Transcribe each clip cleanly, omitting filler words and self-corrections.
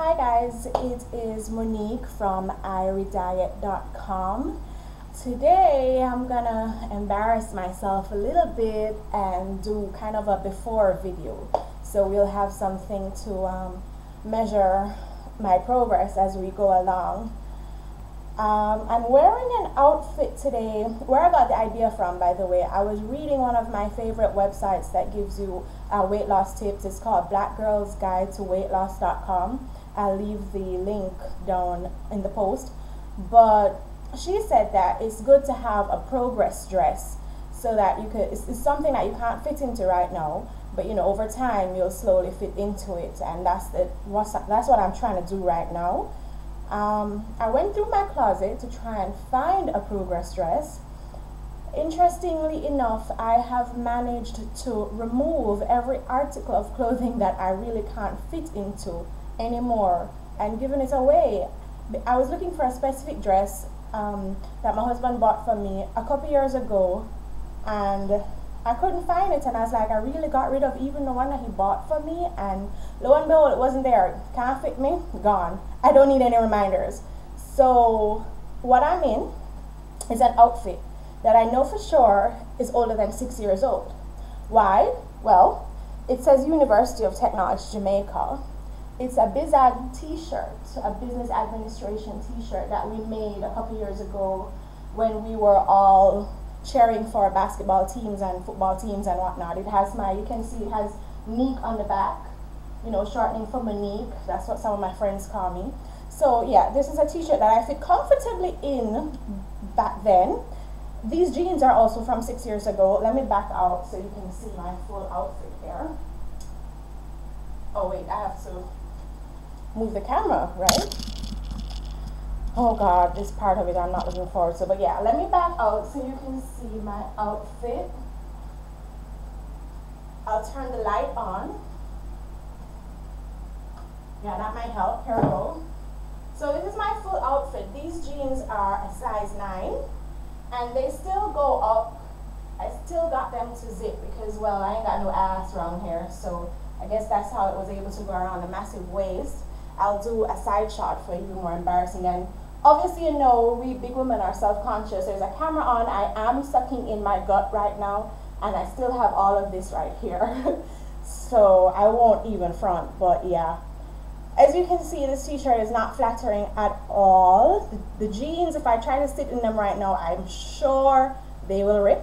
Hi guys, it is Monique from IRIDiet.com. Today I'm gonna embarrass myself a little bit and do kind of a before video. So we'll have something to measure my progress as we go along. I'm wearing an outfit today. Where I got the idea from, by the way, I was reading one of my favorite websites that gives you weight loss tips. It's called blackgirlsguidetoweightloss.com. I'll leave the link down in the post. But she said that it's good to have a progress dress so that you could, it's something that you can't fit into right now, but you know, over time you'll slowly fit into it, and that's what I'm trying to do right now. I went through my closet to try and find a progress dress. Interestingly enough, I have managed to remove every article of clothing that I really can't fit into anymore and given it away. I was looking for a specific dress that my husband bought for me a couple years ago, and I couldn't find it, and I was like, I really got rid of even the one that he bought for me, and lo and behold, it wasn't there. Can't fit me, gone. I don't need any reminders. So what I'm in is an outfit that I know for sure is older than 6 years old. Why? Well, it says University of Technology Jamaica. It's a BizAd t-shirt, a business administration t-shirt that we made a couple years ago when we were all cheering for basketball teams and football teams and whatnot. It has you can see it has Monique on the back, you know, shortening for Monique. That's what some of my friends call me. So yeah, this is a t-shirt that I fit comfortably in back then. These jeans are also from 6 years ago. Let me back out so you can see my full outfit here. Oh wait, I have to move the camera, right? Oh God, this part of it I'm not looking forward to. But yeah, let me back out so you can see my outfit. I'll turn the light on. Yeah, that might help. Here we go. So this is my full outfit. These jeans are a size 9 and they still go up. I still got them to zip because, well, I ain't got no ass around here, so I guess that's how it was able to go around a massive waist. I'll do a side shot for even more embarrassing. And obviously, you know, we big women are self-conscious. There's a camera on. I am sucking in my gut right now, and I still have all of this right here. So I won't even front, but yeah. As you can see, this t-shirt is not flattering at all. The jeans, if I try to sit in them right now, I'm sure they will rip.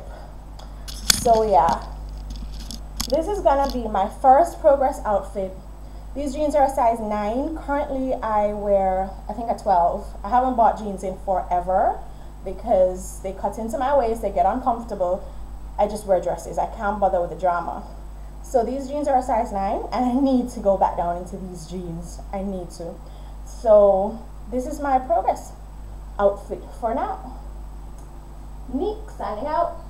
So yeah, this is gonna be my first progress outfit. These jeans are a size 9. Currently, I wear, I think, a 12. I haven't bought jeans in forever because they cut into my waist, they get uncomfortable. I just wear dresses. I can't bother with the drama. So these jeans are a size 9, and I need to go back down into these jeans. I need to. So this is my progress outfit for now. Nick signing out.